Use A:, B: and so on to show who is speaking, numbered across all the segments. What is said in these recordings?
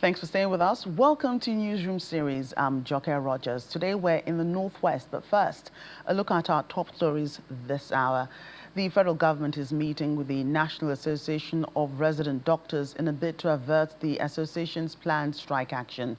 A: Thanks for staying with us. Welcome to Newsroom series. I'm Joke Rogers. Today we're in the Northwest, but first, a look at our top stories this hour. The federal government is meeting with the National Association of Resident Doctors in a bid to avert the association's planned strike action.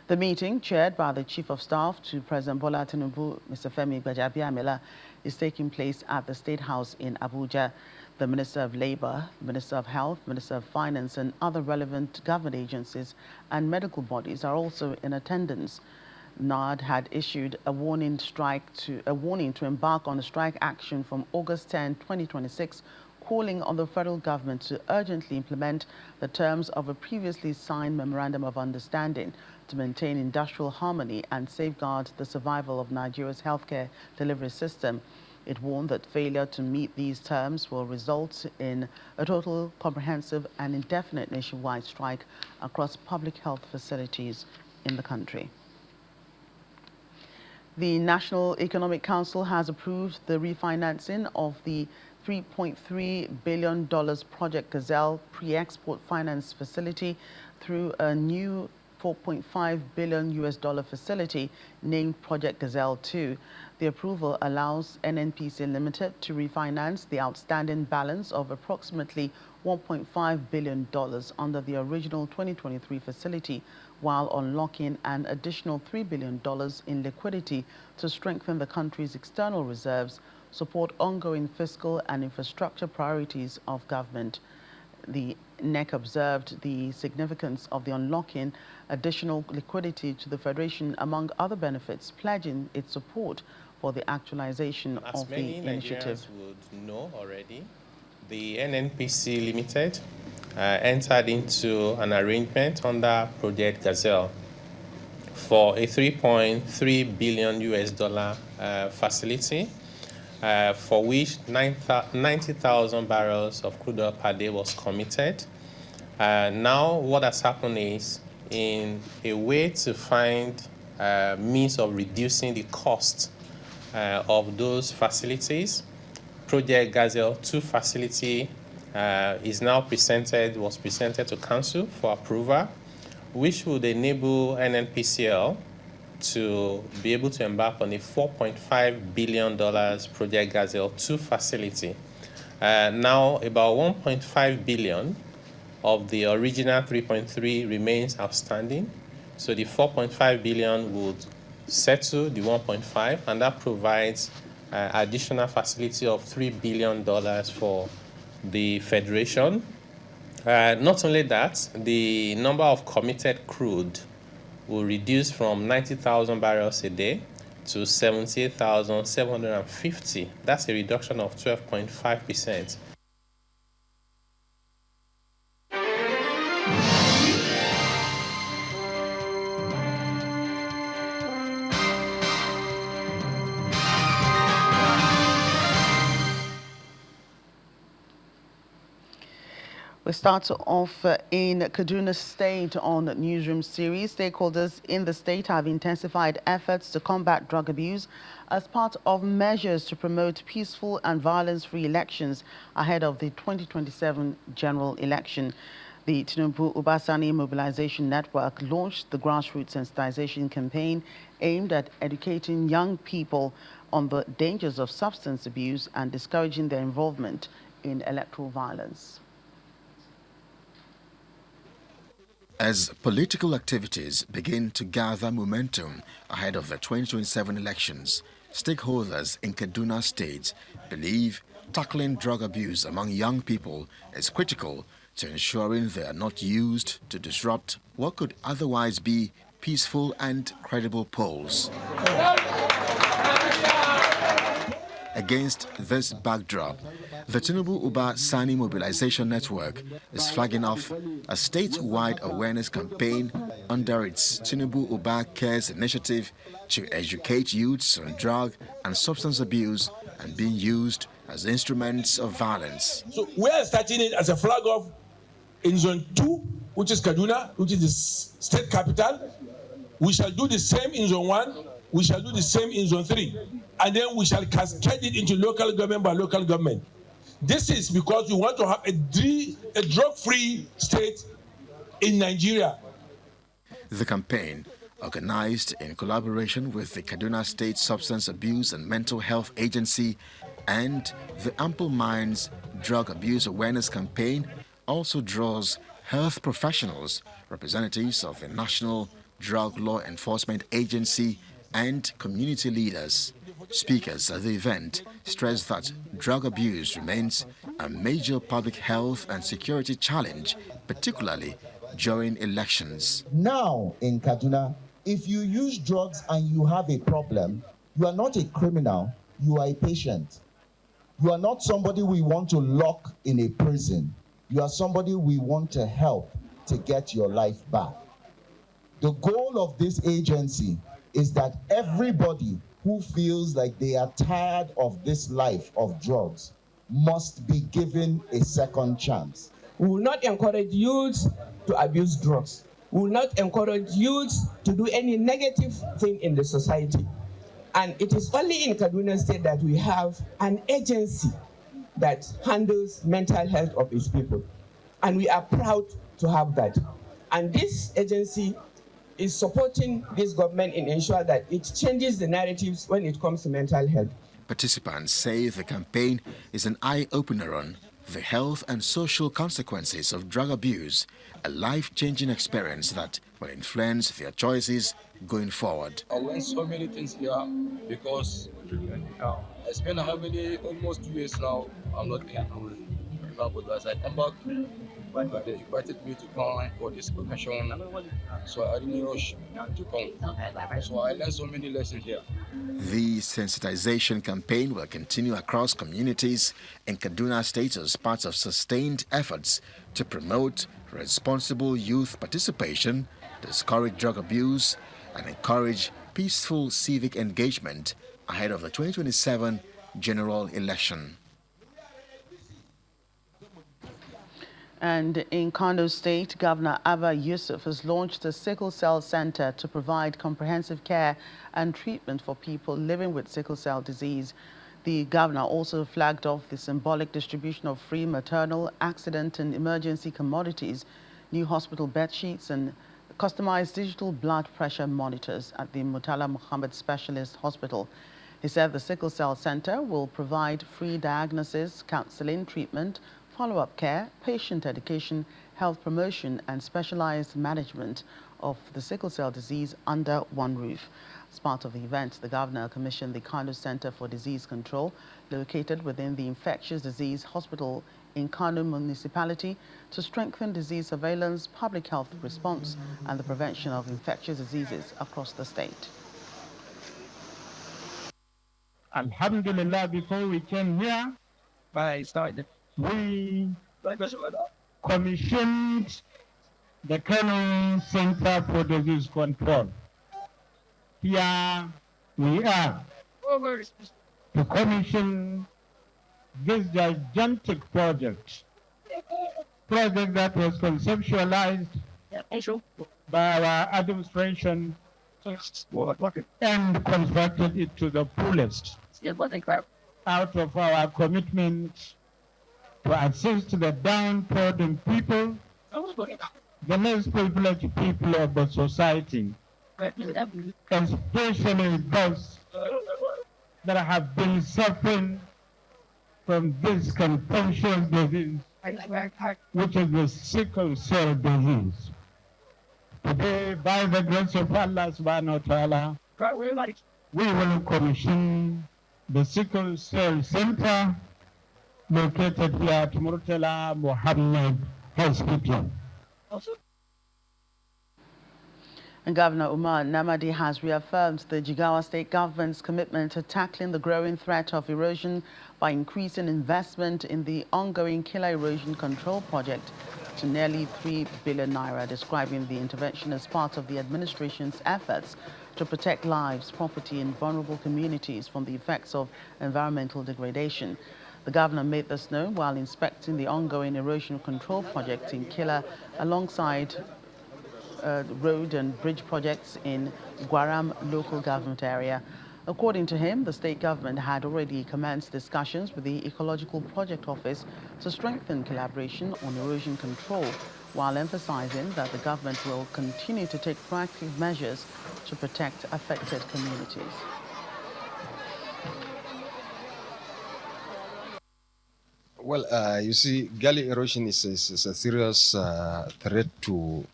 A: The meeting, chaired by the Chief of Staff to President Bola Tinubu, Mr. Femi Gbajabiamila, is taking place at the State House in Abuja. The Minister of Labour, Minister of Health, Minister of Finance and other relevant government agencies and medical bodies are also in attendance. NARD had issued a warning to embark on a strike action from August 10, 2026, calling on the federal government to urgently implement the terms of a previously signed Memorandum of Understanding to maintain industrial harmony and safeguard the survival of Nigeria's healthcare delivery system. It warned that failure to meet these terms will result in a total, comprehensive and indefinite nationwide strike across public health facilities in the country. The National Economic Council has approved the refinancing of the $3.3 billion Project Gazelle pre-export finance facility through a new $4.5 billion facility named Project Gazelle 2. The approval allows NNPC Limited to refinance the outstanding balance of approximately $1.5 billion under the original 2023 facility, while unlocking an additional $3 billion in liquidity to strengthen the country's external reserves, support ongoing fiscal and infrastructure priorities of government. The NEC observed the significance of the unlocking additional liquidity to the Federation, among other benefits, pledging its support for the actualization of the initiative.
B: As many Nigerians would know already, the NNPC Limited entered into an arrangement under Project Gazelle for a $3.3 billion facility, for which 90,000 barrels of crude oil per day was committed. Now what has happened is, in a way to find means of reducing the cost of those facilities, Project Gazelle 2 facility was presented to Council for approval, which would enable NNPCL to be able to embark on a $4.5 billion Project Gazelle 2 facility. Now, about $1.5 billion of the original 3.3 remains outstanding. So the 4.5 billion would settle the 1.5, and that provides additional facility of $3 billion for the Federation. Not only that, the number of committed crude will reduce from 90,000 barrels a day to 78,750. That's a reduction of 12.5%.
A: We start off in Kaduna State on Newsroom series. Stakeholders in the state have intensified efforts to combat drug abuse as part of measures to promote peaceful and violence-free elections ahead of the 2027 general election. The Tinubu Ubasani Mobilization Network launched the grassroots sensitization campaign aimed at educating young people on the dangers of substance abuse and discouraging their involvement in electoral violence.
C: As political activities begin to gather momentum ahead of the 2027 elections, stakeholders in Kaduna State believe tackling drug abuse among young people is critical to ensuring they are not used to disrupt what could otherwise be peaceful and credible polls. Against this backdrop, the Tinubu Uba Sani Mobilization Network is flagging off a statewide awareness campaign under its Tinubu Uba Cares initiative to educate youths on drug and substance abuse and being used as instruments of violence.
D: So we are starting it as a flag off in Zone 2, which is Kaduna, which is the state capital. We shall do the same in Zone 1. We shall do the same in Zone 3. And then we shall cascade it into local government by local government. This is because we want to have a drug-free state in Nigeria.
C: The campaign, organized in collaboration with the Kaduna State Substance Abuse and Mental Health Agency and the Ample Minds Drug Abuse Awareness Campaign, also draws health professionals, representatives of the National Drug Law Enforcement Agency, and community leaders. Speakers at the event stressed that drug abuse remains a major public health and security challenge, particularly during elections.
E: Now in Kaduna, if you use drugs and you have a problem, you are not a criminal, you are a patient. You are not somebody we want to lock in a prison. You are somebody we want to help to get your life back. The goal of this agency is that everybody who feels like they are tired of this life of drugs must be given a second chance.
F: We will not encourage youth to abuse drugs. We will not encourage youth to do any negative thing in the society. And it is only in Kaduna State that we have an agency that handles mental health of its people. And we are proud to have that. And this agency is supporting this government in ensuring that it changes the narratives when it comes to mental health.
C: Participants say the campaign is an eye-opener on the health and social consequences of drug abuse, a life-changing experience that will influence their choices going forward.
G: I learned so many things here because I spent almost 2 years now. I'm not in. But as I come back, they invited me to come for this profession, so I didn't rush to come. So I learned so many lessons here.
C: The sensitization campaign will continue across communities in Kaduna State as part of sustained efforts to promote responsible youth participation, discourage drug abuse, and encourage peaceful civic engagement ahead of the 2027 general election.
A: And in Kano State, Governor Avert has launched a sickle cell center to provide comprehensive care and treatment for people living with sickle cell disease. The governor also flagged off the symbolic distribution of free maternal, accident and emergency commodities, new hospital bed sheets and customized digital blood pressure monitors at the Murtala Muhammad Specialist Hospital. He said the sickle cell center will provide free diagnosis, counseling, treatment, follow-up care, patient education, health promotion and specialized management of the sickle cell disease under one roof. As part of the event, the governor commissioned the Kano Center for Disease Control, located within the Infectious Disease Hospital in Kano Municipality, to strengthen disease surveillance, public health response and the prevention of infectious diseases across the state.
H: Alhamdulillah, before we came here, we commissioned the Kano Center for Disease Control. Here we are to commission this gigantic project that was conceptualized by our administration and constructed it to the fullest out of our commitment to assist the downtrodden people, the less privileged people of the society, especially those that have been suffering from this contentious disease, which is the sickle cell disease. Today, by the grace of Allah subhanahu wa ta'ala, we will commission the sickle cell center located here at Murtala Muhammad Hospital.
A: And Governor Umar Namadi has reaffirmed the Jigawa state government's commitment to tackling the growing threat of erosion by increasing investment in the ongoing killer erosion control project to nearly 3 billion naira, describing the intervention as part of the administration's efforts to protect lives, property and vulnerable communities from the effects of environmental degradation. The governor made this known while inspecting the ongoing erosion control project in Killer alongside road and bridge projects in Gwaram local government area. According to him, the state government had already commenced discussions with the Ecological Project Office to strengthen collaboration on erosion control, while emphasizing that the government will continue to take proactive measures to protect affected communities.
I: Well, you see, gully erosion is a serious threat to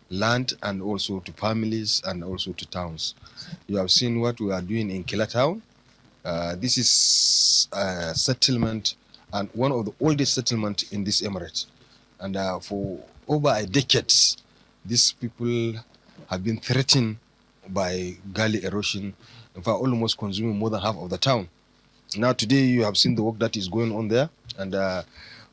I: land and also to families and also to towns. You have seen what we are doing in Kila town. This is a settlement and one of the oldest settlements in this emirate. And for over a decade, these people have been threatened by gully erosion, in fact, almost consuming more than half of the town. Now today you have seen the work that is going on there, and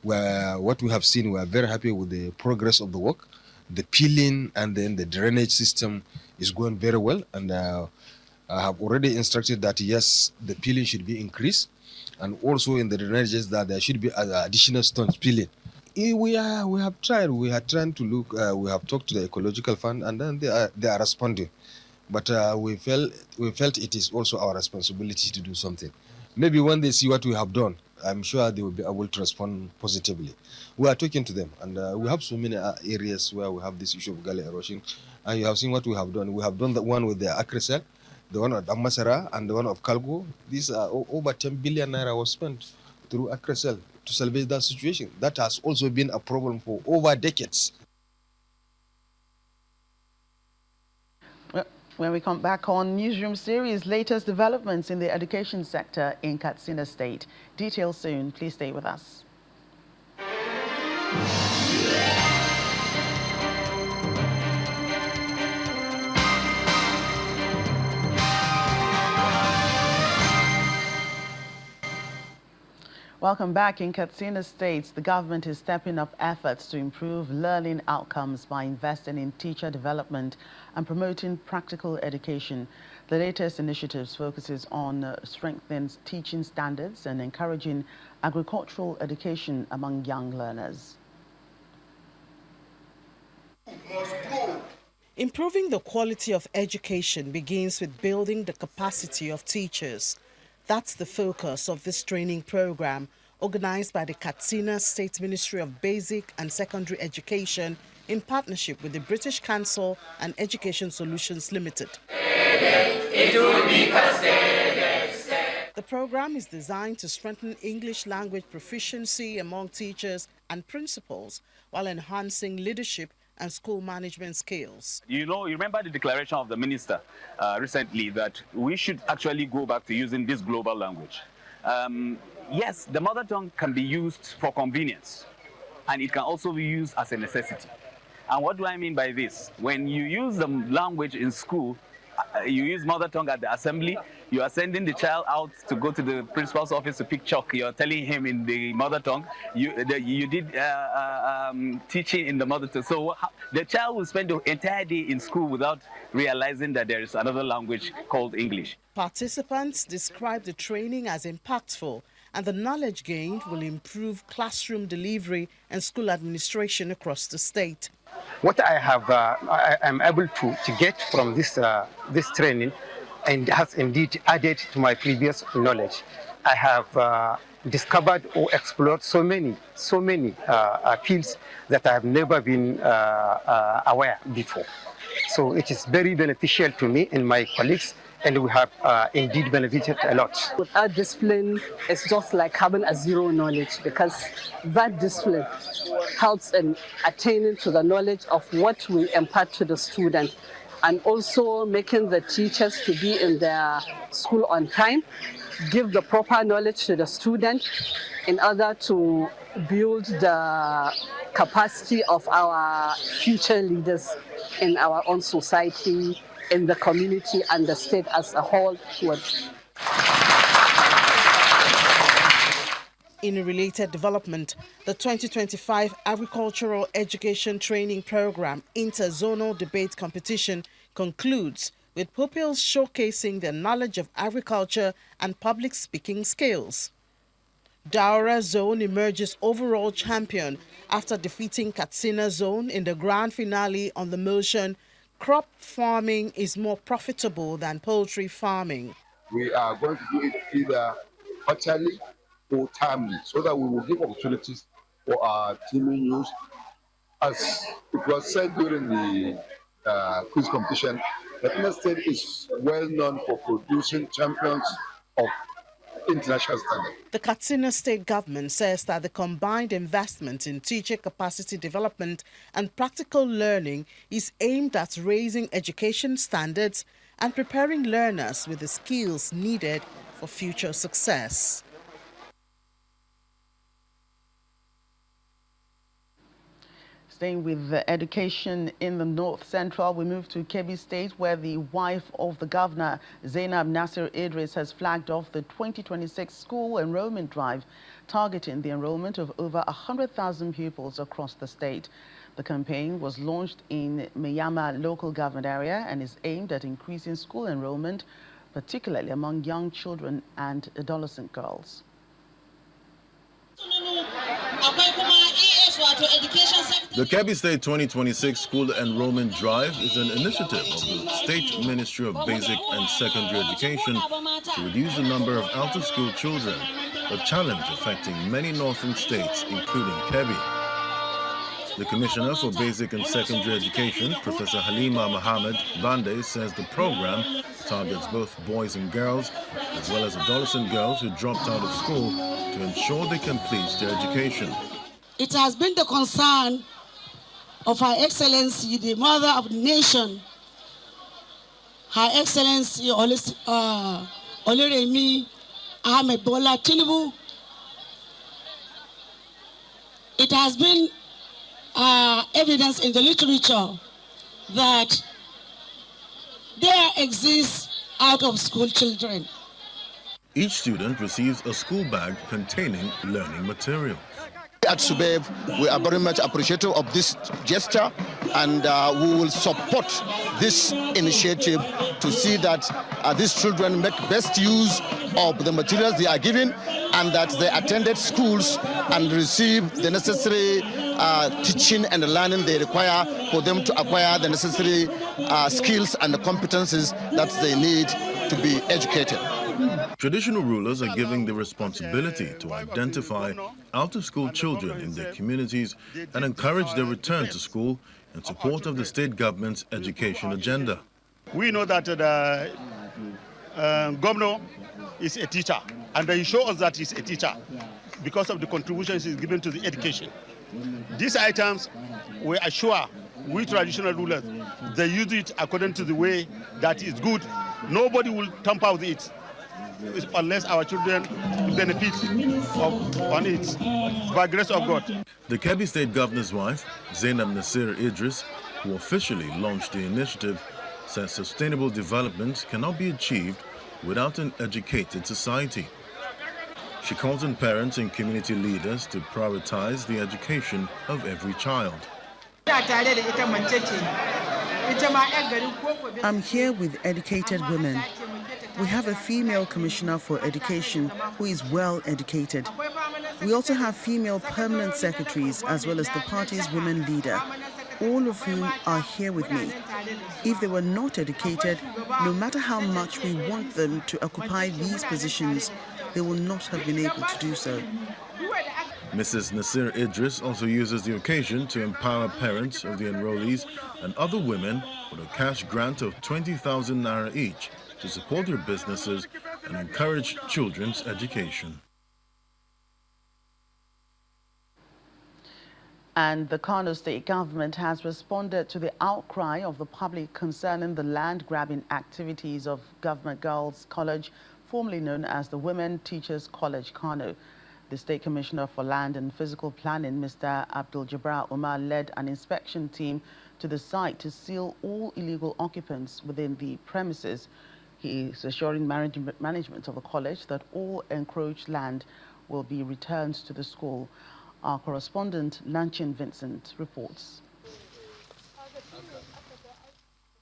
I: what we have seen, we are very happy with the progress of the work. The peeling and then the drainage system is going very well, and I have already instructed that yes, the peeling should be increased, and also in the drainages that there should be additional stones peeling. We have tried to look, we have talked to the ecological fund, and then they are responding, but we felt it is also our responsibility to do something. Maybe when they see what we have done, I'm sure they will be able to respond positively. We are talking to them, and we have so many areas where we have this issue of gully erosion, and you have seen what we have done. We have done the one with the Akrisel, the one of Damasara, and the one of Kalgo. These are over 10 billion naira was spent through Akrisel to salvage that situation. That has also been a problem for over decades.
A: When we come back on Newsroom series, latest developments in the education sector in Katsina State. Details soon. Please stay with us. Welcome back. In Katsina State, the government is stepping up efforts to improve learning outcomes by investing in teacher development and promoting practical education. The latest initiatives focuses on strengthening teaching standards and encouraging agricultural education among young learners.
J: Improving the quality of education begins with building the capacity of teachers. That's the focus of this training program organized by the Katsina State Ministry of Basic and Secondary Education in partnership with the British Council and Education Solutions Limited. The program is designed to strengthen English language proficiency among teachers and principals while enhancing leadership and school management skills.
K: You remember the declaration of the minister recently that we should actually go back to using this global language. Yes, the mother tongue can be used for convenience, and it can also be used as a necessity. And what do I mean by this? When you use the language in school, you use mother tongue at the assembly, you are sending the child out to go to the principal's office to pick chalk, you're telling him in the mother tongue, you did teaching in the mother tongue. So the child will spend the entire day in school without realizing that there is another language called English.
J: Participants describe the training as impactful, and the knowledge gained will improve classroom delivery and school administration across the state.
L: What I am able to get from this training, and has indeed added to my previous knowledge. I have discovered or explored so many fields that I have never been aware before. So it is very beneficial to me and my colleagues, and we have indeed benefited a lot.
M: Without discipline, it's just like having a zero knowledge, because that discipline helps in attaining to the knowledge of what we impart to the student, and also making the teachers to be in their school on time, give the proper knowledge to the student in order to build the capacity of our future leaders in our own society, in the community, and the state as a whole.
J: In a related development, the 2025 Agricultural Education Training Program Interzonal Debate Competition concludes with pupils showcasing their knowledge of agriculture and public speaking skills. Daura Zone emerges overall champion after defeating Katsina Zone in the grand finale on the motion "Crop farming is more profitable than poultry farming."
N: We are going to do it either partially or timely, so that we will give opportunities for our teaming youth As it was said during the quiz competition, Kaduna State is well known for producing champions of international standard.
J: The Katsina state government says that the combined investment in teacher capacity development and practical learning is aimed at raising education standards and preparing learners with the skills needed for future success.
A: Staying with the education in the North Central, we move to Kebbi State, where the wife of the governor, Zainab Nasir Idris, has flagged off the 2026 school enrollment drive, targeting the enrollment of over 100,000 pupils across the state. The campaign was launched in Miyama local government area and is aimed at increasing school enrollment, particularly among young children and adolescent girls.
O: The Kebbi State 2026 School Enrollment Drive is an initiative of the State Ministry of Basic and Secondary Education to reduce the number of out-of-school children, a challenge affecting many northern states, including Kebbi. The Commissioner for Basic and Secondary Education, Professor Halima Mohammed Bande, says the program targets both boys and girls, as well as adolescent girls who dropped out of school to ensure they complete their education.
P: It has been the concern of Her Excellency, the Mother of the Nation, Her Excellency Oluremi Ahmed Bola Tinubu. It has been evidence in the literature that there exists out-of-school children.
O: Each student receives a school bag containing learning material.
Q: At SUBEV, we are very much appreciative of this gesture, and we will support this initiative to see that these children make best use of the materials they are given, and that they attended schools and receive the necessary teaching and learning they require for them to acquire the necessary skills and the competencies that they need to be educated.
O: Traditional rulers are giving the responsibility to identify out-of-school children in their communities and encourage their return to school in support of the state government's education agenda.
R: We know that the governor is a teacher, and he shows us that he's a teacher because of the contributions he's given to the education. These items, we assure we traditional rulers, they use it according to the way that is good. Nobody will tamper with it unless our children benefit on it, by grace of God.
O: The Kebbi State Governor's wife, Zainab Nasir Idris, who officially launched the initiative, says sustainable development cannot be achieved without an educated society. She calls on parents and community leaders to prioritize the education of every child.
S: I'm here with educated women. We have a female commissioner for education who is well educated. We also have female permanent secretaries as well as the party's women leader, all of whom are here with me. If they were not educated, no matter how much we want them to occupy these positions, they will not have been able to do so.
O: Mrs. Nasir Idris also uses the occasion to empower parents of the enrollees and other women with a cash grant of 20,000 naira each to support their businesses and encourage children's education.
A: And the Kano state government has responded to the outcry of the public concerning the land-grabbing activities of Government Girls College, formerly known as the Women Teachers College, Kano. The State Commissioner for Land and Physical Planning, Mr. Abdul Jabbar Umar, led an inspection team to the site to seal all illegal occupants within the premises. He is assuring management of the college that all encroached land will be returned to the school. Our correspondent, Lanchin Vincent, reports.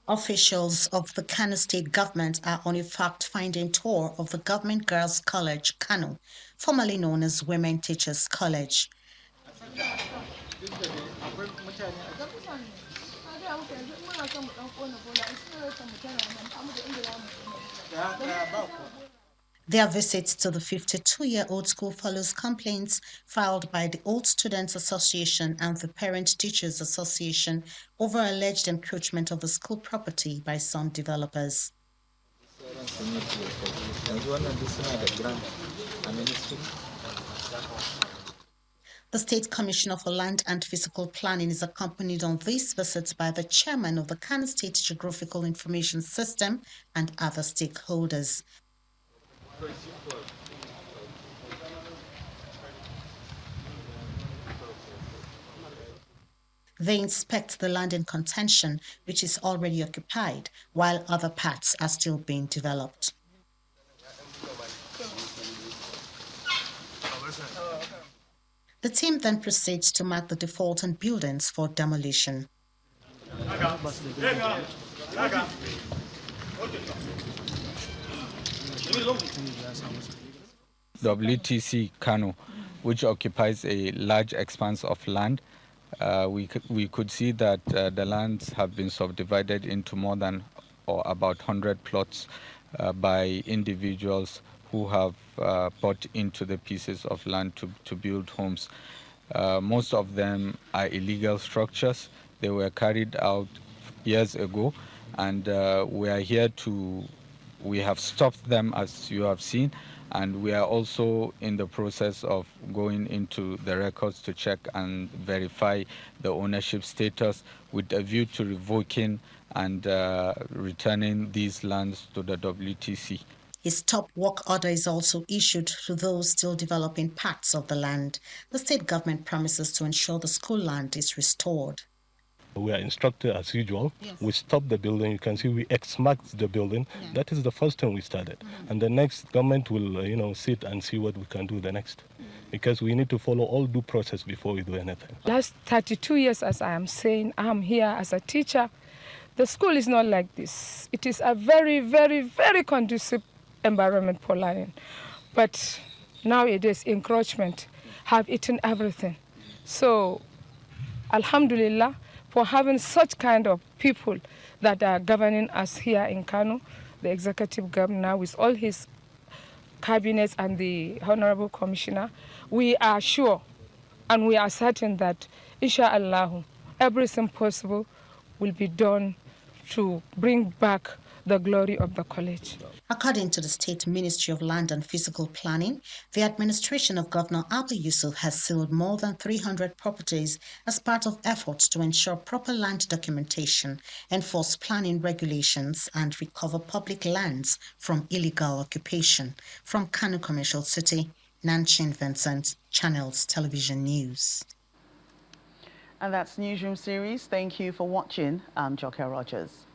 T: Officials of the Kano state government are on a fact-finding tour of the Government Girls College, Kano, formerly known as Women Teachers College. Their visit to the 52-year-old school follows complaints filed by the Old Students Association and the Parent Teachers Association over alleged encroachment of the school property by some developers. The State Commissioner for Land and Physical Planning is accompanied on this visit by the chairman of the Kano State Geographical Information System and other stakeholders. They inspect the land in contention, which is already occupied, while other parts are still being developed. The team then proceeds to mark the defaulting buildings for demolition.
U: WTC Kano, which occupies a large expanse of land. We could see that the lands have been subdivided into more than or about 100 plots by individuals who have bought into the pieces of land to build homes. Most of them are illegal structures. They were carried out years ago, and we have stopped them, as you have seen, and we are also in the process of going into the records to check and verify the ownership status with a view to revoking and returning these lands to the WTC.
T: A stop work order is also issued to those still developing parts of the land. The state government promises to ensure the school land is restored.
V: We are instructed as usual. Yes. We stop the building. You can see we exmarked the building. Yeah. That is the first thing we started. And the next government will, sit and see what we can do the next. Because we need to follow all due process before we do anything.
W: Last 32 years, as I am saying, I'm here as a teacher. The school is not like this. It is a very, very, very conducive environment for learning. But nowadays, encroachment have eaten everything. So, alhamdulillah, for having such kind of people that are governing us here in Kano, the executive governor with all his cabinets and the honorable commissioner, we are sure and we are certain that, inshallah, everything possible will be done to bring back the glory of the college.
T: According to the State Ministry of Land and Physical Planning, the administration of Governor Abba Yusuf has sealed more than 300 properties as part of efforts to ensure proper land documentation, enforce planning regulations, and recover public lands from illegal occupation. From Kano Commercial City, Nanchin Vincent, Channels Television News.
A: And that's Newsroom series. Thank you for watching. I'm Joker Rogers.